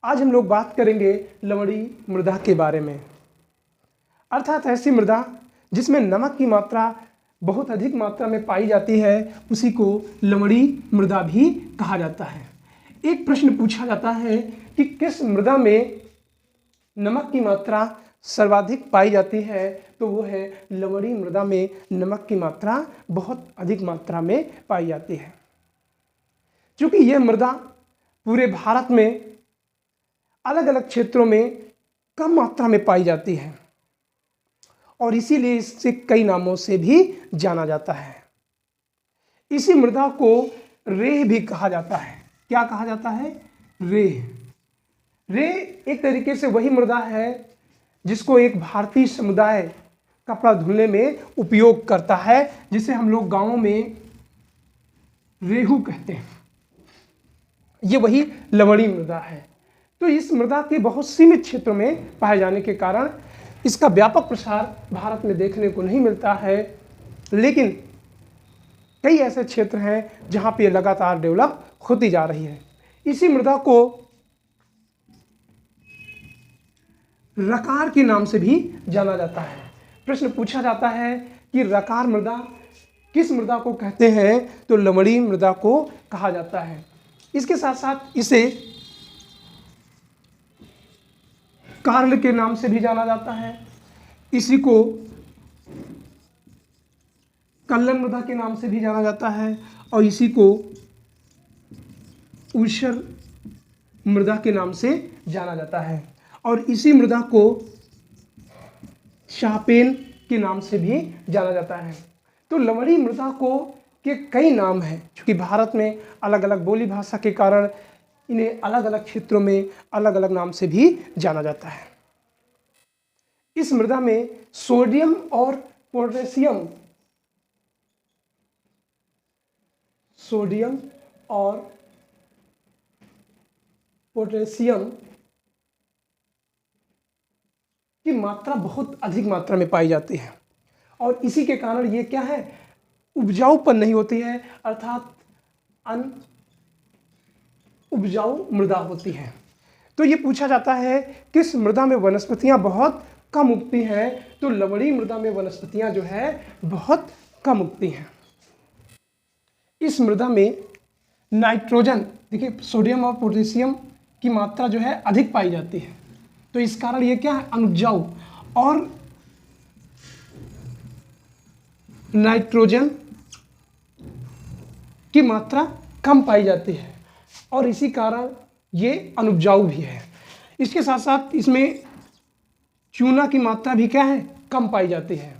आज हम लोग बात करेंगे लवणीय मृदा के बारे में, अर्थात ऐसी मृदा जिसमें नमक की मात्रा बहुत अधिक मात्रा में पाई जाती है, उसी को लवणीय मृदा भी कहा जाता है। एक प्रश्न पूछा जाता है कि किस मृदा में नमक की मात्रा सर्वाधिक पाई जाती है, तो वो है लवणीय मृदा में नमक की मात्रा बहुत अधिक मात्रा में पाई जाती है। क्योंकि यह मृदा पूरे भारत में अलग अलग क्षेत्रों में कम मात्रा में पाई जाती है और इसीलिए इससे कई नामों से भी जाना जाता है। इसी मृदा को रेह भी कहा जाता है। क्या कहा जाता है? रेह। रेह एक तरीके से वही मृदा है जिसको एक भारतीय समुदाय कपड़ा धुलने में उपयोग करता है, जिसे हम लोग गांवों में रेहू कहते हैं। ये वही लवणीय मृदा है। तो इस मृदा के बहुत सीमित क्षेत्रों में पाए जाने के कारण इसका व्यापक प्रसार भारत में देखने को नहीं मिलता है, लेकिन कई ऐसे क्षेत्र हैं जहां पे लगातार डेवलप होती जा रही है। इसी मृदा को रकार के नाम से भी जाना जाता है। प्रश्न पूछा जाता है कि रकार मृदा किस मृदा को कहते हैं, तो लवणीय मृदा को कहा जाता है। इसके साथ साथ इसे कार्ल के नाम से भी जाना जाता है, इसी को कल्लन मृदा के नाम से भी जाना जाता है और इसी को ऊषर मृदा के नाम से जाना जाता है और इसी मृदा को शाहपेन के नाम से भी जाना जाता है। तो लवणीय मृदा को के कई नाम हैं, क्योंकि भारत में अलग अलग बोली भाषा के कारण इन्हें अलग अलग क्षेत्रों में अलग अलग नाम से भी जाना जाता है। इस मृदा में सोडियम और पोटेशियम की मात्रा बहुत अधिक मात्रा में पाई जाती है और इसी के कारण ये क्या है, उपजाऊपन नहीं होती है, अर्थात उपजाऊ मृदा होती है। तो ये पूछा जाता है किस मृदा में वनस्पतियां बहुत कम उगती हैं, तो लवणीय मृदा में वनस्पतियां जो है बहुत कम उगती हैं। इस मृदा में नाइट्रोजन, देखिए सोडियम और पोटेशियम की मात्रा जो है अधिक पाई जाती है, तो इस कारण ये क्या है, अनुपजाऊ, और नाइट्रोजन की मात्रा कम पाई जाती है और इसी कारण ये अनुपजाऊ भी है। इसके साथ साथ इसमें चूना की मात्रा भी क्या है, कम पाई जाती है।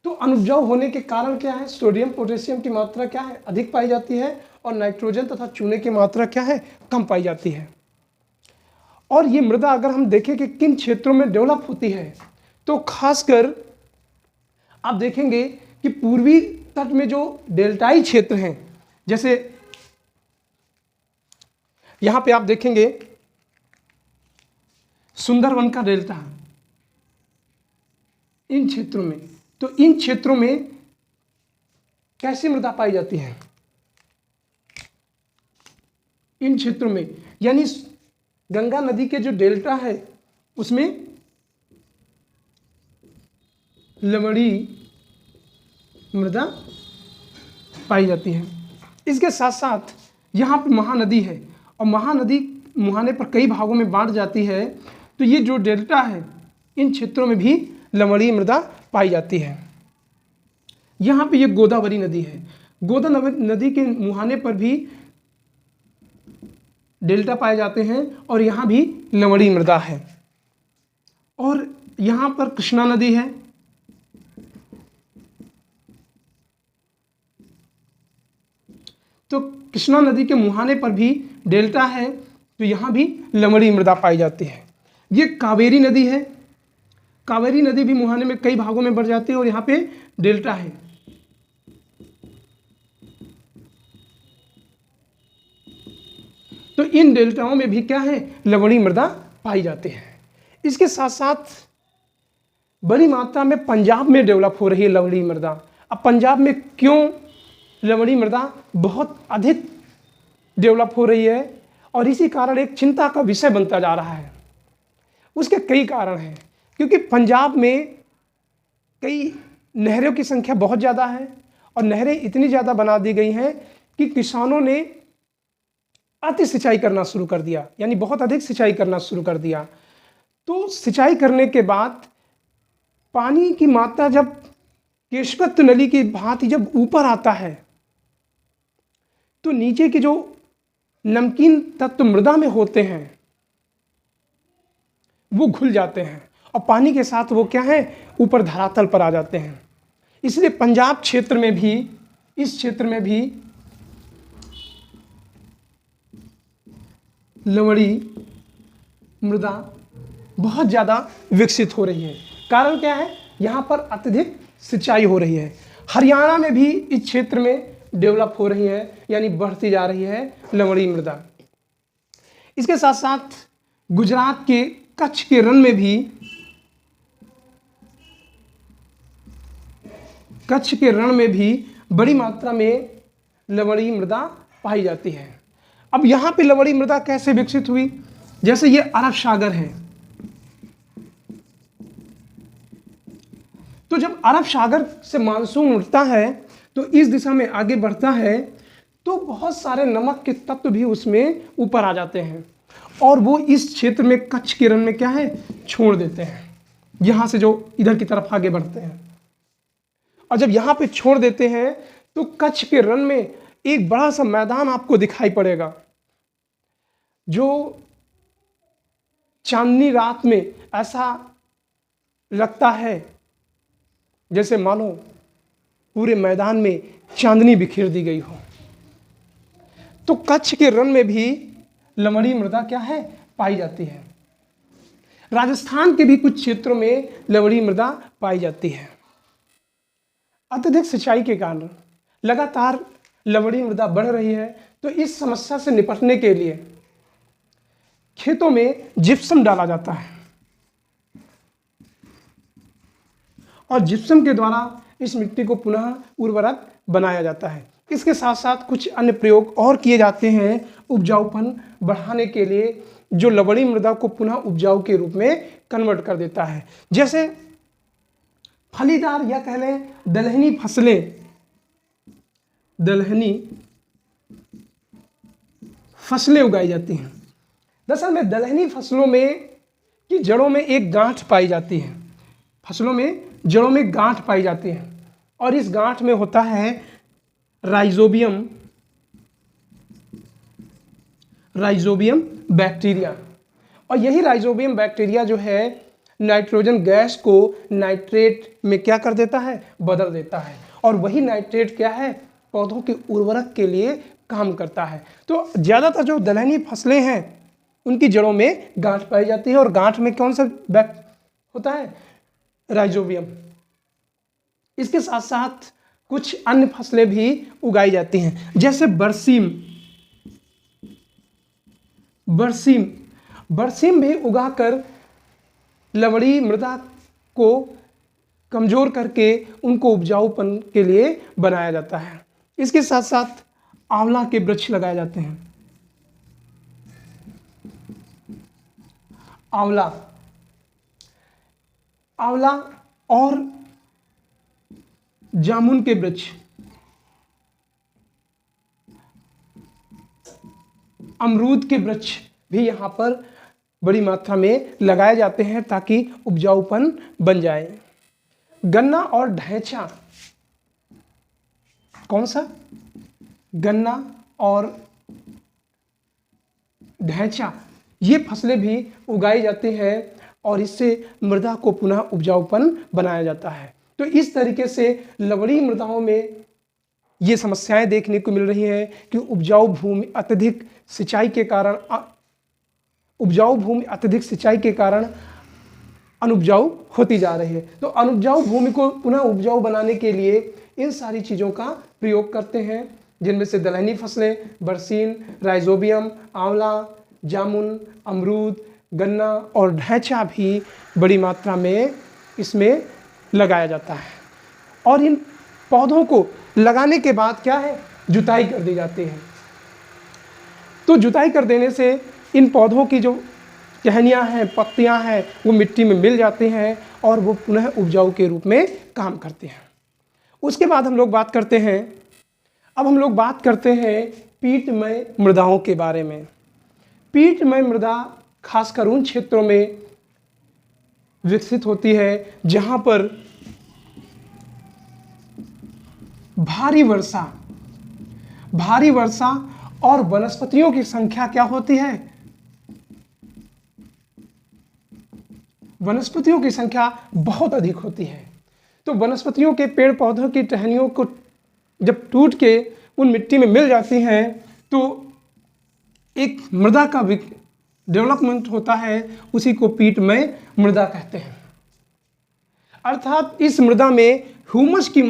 तो अनुपजाऊ होने के कारण क्या है, सोडियम पोटेशियम की मात्रा क्या है, अधिक पाई जाती है और नाइट्रोजन तथा चूने की मात्रा क्या है, कम पाई जाती है। और ये मृदा अगर हम देखें कि किन क्षेत्रों में डेवलप होती है, तो खासकर आप देखेंगे कि पूर्वी तट में जो डेल्टाई क्षेत्र हैं, जैसे यहां पे आप देखेंगे सुंदरवन का डेल्टा, इन क्षेत्रों में, तो इन क्षेत्रों में कैसी मृदा पाई जाती है, इन क्षेत्रों में, यानी गंगा नदी के जो डेल्टा है उसमें लवणीय मृदा पाई जाती है। इसके साथ साथ यहाँ पे महानदी है और महानदी मुहाने पर कई भागों में बांट जाती है, तो ये जो डेल्टा है इन क्षेत्रों में भी लवणीय मृदा पाई जाती है। यहाँ पे ये गोदावरी नदी है, गोदावरी नदी के मुहाने पर भी डेल्टा पाए जाते हैं और यहाँ भी लवणीय मृदा है। और यहाँ पर कृष्णा नदी है, तो कृष्णा नदी के मुहाने पर भी डेल्टा है, तो यहाँ भी लवणीय मृदा पाई जाती है। ये कावेरी नदी है, कावेरी नदी भी मुहाने में कई भागों में बढ़ जाती है और यहाँ पे डेल्टा है। तो इन डेल्टाओं में भी क्या है, लवणीय मृदा पाई जाती है। इसके साथ साथ बड़ी मात्रा में पंजाब में डेवलप हो रही है लवणीय मृदा। अब पंजाब में क्यों लवणीय मृदा बहुत अधिक डेवलप हो रही है और इसी कारण एक चिंता का विषय बनता जा रहा है। उसके कई कारण हैं, क्योंकि पंजाब में कई नहरों की संख्या बहुत ज़्यादा है और नहरें इतनी ज़्यादा बना दी गई हैं कि किसानों ने अति सिंचाई करना शुरू कर दिया, यानी बहुत अधिक सिंचाई करना शुरू कर दिया। तो सिंचाई करने के बाद पानी की मात्रा जब केशवत्व नली की भांति जब ऊपर आता है तो नीचे के जो नमकीन तत्व मृदा में होते हैं वो घुल जाते हैं और पानी के साथ वो क्या है, ऊपर धरातल पर आ जाते हैं। इसलिए पंजाब क्षेत्र में भी, इस क्षेत्र में भी लवणी मृदा बहुत ज़्यादा विकसित हो रही है। कारण क्या है, यहाँ पर अत्यधिक सिंचाई हो रही है। हरियाणा में भी इस क्षेत्र में डेवलप हो रही है, यानी बढ़ती जा रही है लवणी मृदा। इसके साथ साथ गुजरात के कच्छ के रण में भी, कच्छ के रण में भी बड़ी मात्रा में लवणी मृदा पाई जाती है। अब यहाँ पे लवणी मृदा कैसे विकसित हुई, जैसे ये अरब सागर है, तो जब अरब सागर से मानसून उठता है तो इस दिशा में आगे बढ़ता है तो बहुत सारे नमक के तत्व भी उसमें ऊपर आ जाते हैं और वो इस क्षेत्र में कच्छ के रण में क्या है, छोड़ देते हैं, यहाँ से जो इधर की तरफ आगे बढ़ते हैं। और जब यहाँ पे छोड़ देते हैं तो कच्छ के रण में एक बड़ा सा मैदान आपको दिखाई पड़ेगा, जो चांदनी रात में ऐसा लगता है जैसे मानो पूरे मैदान में चांदनी बिखेर दी गई हो। तो कच्छ के रण में भी लवणी मृदा क्या है, पाई जाती है। राजस्थान के भी कुछ क्षेत्रों में लवणी मृदा पाई जाती है। अत्यधिक सिंचाई के कारण लगातार लवणी मृदा बढ़ रही है, तो इस समस्या से निपटने के लिए खेतों में जिप्सम डाला जाता है और जिप्सम के द्वारा इस मिट्टी को पुनः उर्वरक बनाया जाता है। इसके साथ साथ कुछ अन्य प्रयोग और किए जाते हैं उपजाऊपन बढ़ाने के लिए, जो लवणी मृदा को पुनः उपजाऊ के रूप में कन्वर्ट कर देता है। जैसे फलीदार या कह लें दलहनी फसलें, दलहनी फसलें उगाई जाती हैं। दरअसल में दलहनी फसलों में की जड़ों में एक गांठ पाई जाती है, फसलों में जड़ों में गांठ पाई जाती है और इस गांठ में होता है राइजोबियम बैक्टीरिया। और यही राइजोबियम बैक्टीरिया जो है नाइट्रोजन गैस को नाइट्रेट में क्या कर देता है, बदल देता है, और वही नाइट्रेट क्या है, पौधों के उर्वरक के लिए काम करता है। तो ज़्यादातर जो दलहनी फसलें हैं उनकी जड़ों में गांठ पाई जाती है और गांठ में कौन सा होता है, राइजोबियम। इसके साथ साथ कुछ अन्य फसलें भी उगाई जाती हैं, जैसे बरसीम भी उगाकर लवणी मृदा को कमजोर करके उनको उपजाऊपन के लिए बनाया जाता है। इसके साथ साथ आंवला के वृक्ष लगाए जाते हैं। आंवला और जामुन के वृक्ष, अमरूद के वृक्ष भी यहाँ पर बड़ी मात्रा में लगाए जाते हैं ताकि उपजाऊपन बन जाए। गन्ना और ढैंचा, कौन सा, गन्ना और ढैंचा, ये फसलें भी उगाई जाती हैं और इससे मृदा को पुनः उपजाऊपन बनाया जाता है। तो इस तरीके से लवणी मृदाओं में ये समस्याएं देखने को मिल रही हैं कि उपजाऊ भूमि अत्यधिक सिंचाई के कारण अनुपजाऊ होती जा रही है। तो अनुपजाऊ भूमि को पुनः उपजाऊ बनाने के लिए इन सारी चीज़ों का प्रयोग करते हैं, जिनमें से दलहनी फसलें, बरसीम, राइजोबियम, आंवला, जामुन, अमरूद, गन्ना और ढैंचा भी बड़ी मात्रा में इसमें लगाया जाता है। और इन पौधों को लगाने के बाद क्या है, जुताई कर दी जाती है। तो जुताई कर देने से इन पौधों की जो टहनियाँ हैं, पत्तियाँ हैं, वो मिट्टी में मिल जाती हैं और वो पुनः उपजाऊ के रूप में काम करते हैं। उसके बाद हम लोग बात करते हैं, अब हम लोग बात करते हैं पीटमय मृदाओं के बारे में। पीटमय मृदा खासकर उन क्षेत्रों में विकसित होती है जहाँ पर भारी वर्षा और वनस्पतियों की संख्या क्या होती है? वनस्पतियों की संख्या बहुत अधिक होती है। तो वनस्पतियों के पेड़ पौधों की टहनियों को जब टूट के उन मिट्टी में मिल जाती हैं तो एक मृदा का डेवलपमेंट होता है, उसी को पीटमय मृदा कहते हैं। अर्थात इस मृदा में ह्यूमस की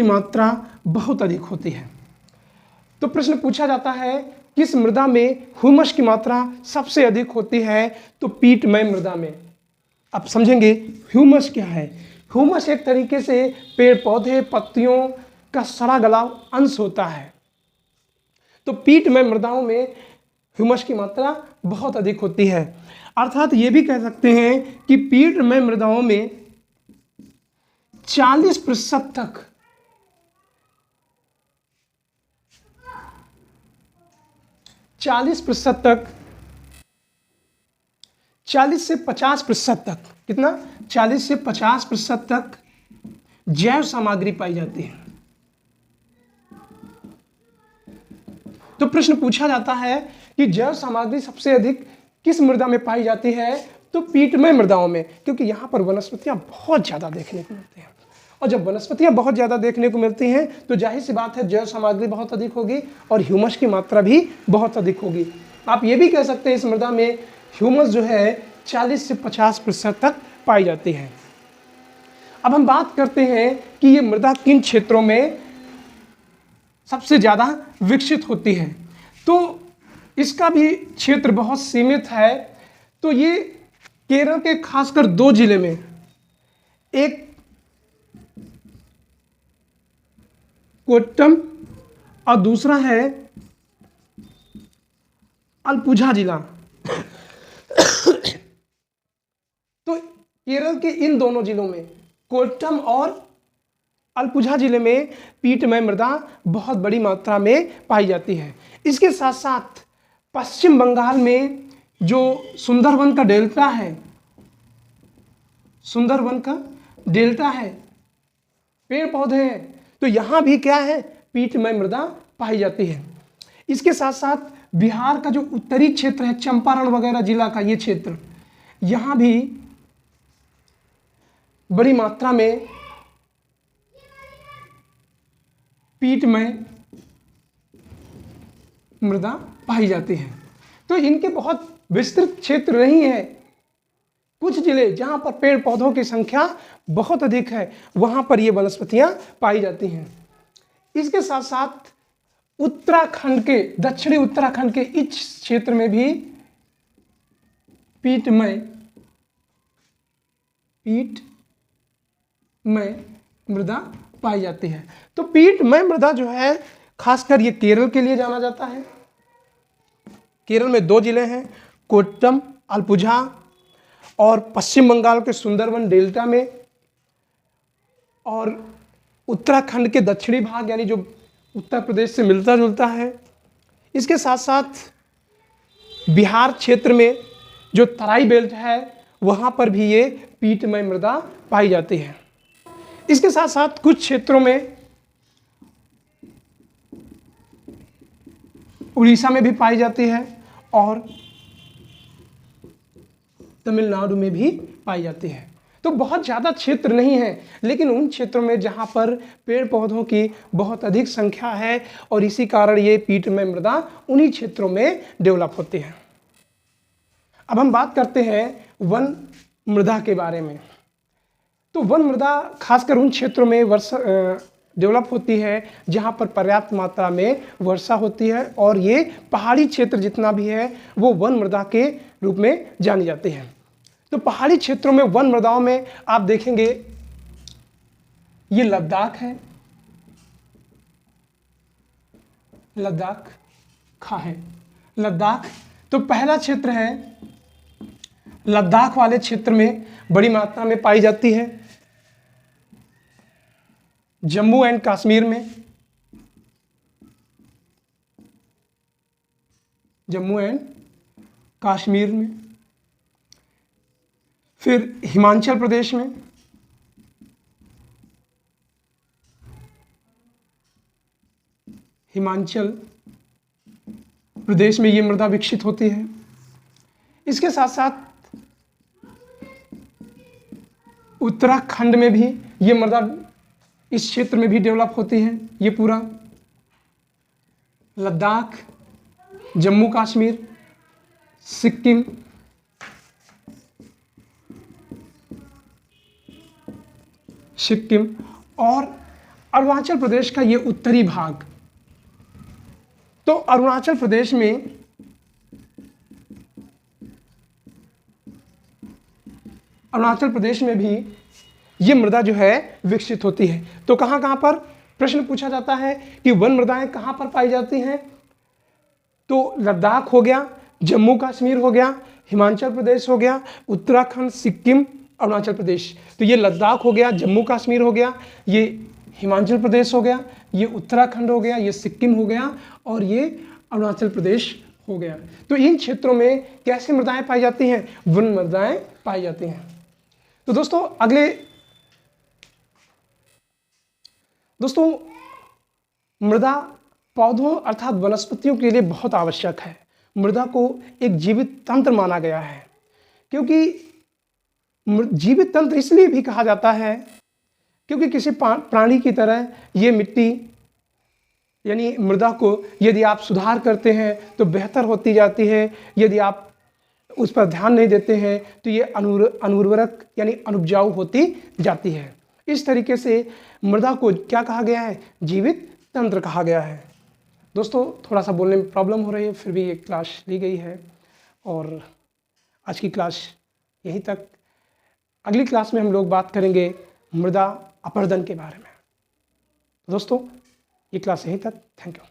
मात्रा बहुत अधिक होती है। तो प्रश्न पूछा जाता है किस मृदा में ह्यूमस की मात्रा सबसे अधिक होती है? तो पीटमय मृदा में। अब समझेंगे ह्यूमस क्या है। ह्यूमस एक तरीके से पेड़ पौधे पत्तियों का सड़ा गला अंश होता है। तो पीटमय मृदाओं में ह्यूमस की मात्रा बहुत अधिक होती है। अर्थात ये भी कह सकते हैं कि पीटमय मृदाओं में 40% तक 40 से 50% तक, कितना? 40 से 50% तक जैव सामग्री पाई जाती है। तो प्रश्न पूछा जाता है कि जैव सामग्री सबसे अधिक किस मृदा में पाई जाती है? तो पीटमय मृदाओं में, क्योंकि यहाँ पर वनस्पतियाँ बहुत ज़्यादा देखने को मिलती हैं। और जब वनस्पतियाँ बहुत ज़्यादा देखने को मिलती हैं तो जाहिर सी बात है जैव सामग्री बहुत अधिक होगी और ह्यूमस की मात्रा भी बहुत अधिक होगी। आप ये भी कह सकते हैं इस मृदा में ह्यूमस जो है 40 से 50% तक पाई जाती है। अब हम बात करते हैं कि ये मृदा किन क्षेत्रों में सबसे ज़्यादा विकसित होती है। तो इसका भी क्षेत्र बहुत सीमित है। तो ये केरल के खासकर 2 जिले में, एक कोट्टम और दूसरा है अलपुझा जिला। तो केरल के इन दोनों जिलों में, कोट्टम और अलपुझा जिले में पीटमय मृदा बहुत बड़ी मात्रा में पाई जाती है। इसके साथ साथ पश्चिम बंगाल में जो सुंदरवन का डेल्टा है, पेड़ पौधे हैं, तो यहाँ भी क्या है? पीटमय मृदा पाई जाती है। इसके साथ साथ बिहार का जो उत्तरी क्षेत्र है, चंपारण वगैरह जिला का ये क्षेत्र, यहाँ भी बड़ी मात्रा में पीटमय मृदा पाई जाती है। तो इनके बहुत विस्तृत क्षेत्र नहीं है। कुछ जिले जहाँ पर पेड़ पौधों की संख्या बहुत अधिक है वहाँ पर ये वनस्पतियाँ पाई जाती हैं। इसके साथ साथ उत्तराखंड के, दक्षिणी उत्तराखंड के इस क्षेत्र में भी पीटमय मृदा पाई जाती है। तो पीटमय मृदा जो है खासकर ये केरल के लिए जाना जाता है। केरल में 2 जिले हैं, कोट्टम, अलपुझा, और पश्चिम बंगाल के सुंदरवन डेल्टा में, और उत्तराखंड के दक्षिणी भाग यानी जो उत्तर प्रदेश से मिलता जुलता है। इसके साथ साथ बिहार क्षेत्र में जो तराई बेल्ट है वहाँ पर भी ये पीटमय मृदा पाई जाती है। इसके साथ साथ कुछ क्षेत्रों में उड़ीसा में भी पाई जाती है और तमिलनाडु में भी पाई जाती है। तो बहुत ज़्यादा क्षेत्र नहीं है, लेकिन उन क्षेत्रों में जहाँ पर पेड़ पौधों की बहुत अधिक संख्या है और इसी कारण ये पीटमय मृदा उन्हीं क्षेत्रों में डेवलप होती है। अब हम बात करते हैं वन मृदा के बारे में। तो वन मृदा खासकर उन क्षेत्रों में डेवलप होती है जहाँ पर पर्याप्त मात्रा में वर्षा होती है, और ये पहाड़ी क्षेत्र जितना भी है वो वन मृदा के रूप में जानी जाती है। तो पहाड़ी क्षेत्रों में वन मृदाओं में आप देखेंगे ये लद्दाख है, लद्दाख खा है। लद्दाख तो पहला क्षेत्र है, लद्दाख वाले क्षेत्र में बड़ी मात्रा में पाई जाती है। जम्मू एंड कश्मीर में, जम्मू एंड कश्मीर में, फिर हिमाचल प्रदेश में, हिमाचल प्रदेश में ये मृदा विकसित होती है। इसके साथ साथ उत्तराखंड में भी ये मृदा इस क्षेत्र में भी डेवलप होती है। ये पूरा लद्दाख, जम्मू कश्मीर, सिक्किम, और अरुणाचल प्रदेश का ये उत्तरी भाग। तो अरुणाचल प्रदेश में भी ये मृदा जो है विकसित होती है। तो कहाँ कहाँ पर प्रश्न पूछा जाता है कि वन मृदाएं कहाँ पर पाई जाती हैं? तो लद्दाख हो गया, जम्मू कश्मीर हो गया, हिमाचल प्रदेश हो गया, उत्तराखंड, सिक्किम, अरुणाचल प्रदेश। तो ये लद्दाख हो गया, जम्मू कश्मीर हो गया, ये हिमाचल प्रदेश हो गया, ये उत्तराखंड हो गया, ये सिक्किम हो गया और ये अरुणाचल प्रदेश हो गया। तो इन क्षेत्रों में कैसी मृदाएं पाई जाती हैं? वन मृदाएं पाई जाती हैं। तो दोस्तों मृदा पौधों अर्थात वनस्पतियों के लिए बहुत आवश्यक है। मृदा को एक जीवित तंत्र माना गया है, क्योंकि जीवित तंत्र इसलिए भी कहा जाता है क्योंकि किसी प्राणी की तरह ये मिट्टी यानी मृदा को यदि आप सुधार करते हैं तो बेहतर होती जाती है, यदि आप उस पर ध्यान नहीं देते हैं तो ये अनुर्वरक यानी अनुपजाऊ होती जाती है। इस तरीके से मृदा को क्या कहा गया है? जीवित तंत्र कहा गया है। दोस्तों थोड़ा सा बोलने में प्रॉब्लम हो रही है, फिर भी ये क्लास ली गई है और आज की क्लास यहीं तक। अगली क्लास में हम लोग बात करेंगे मृदा अपरदन के बारे में। दोस्तों ये क्लास यहीं तक। Thank you.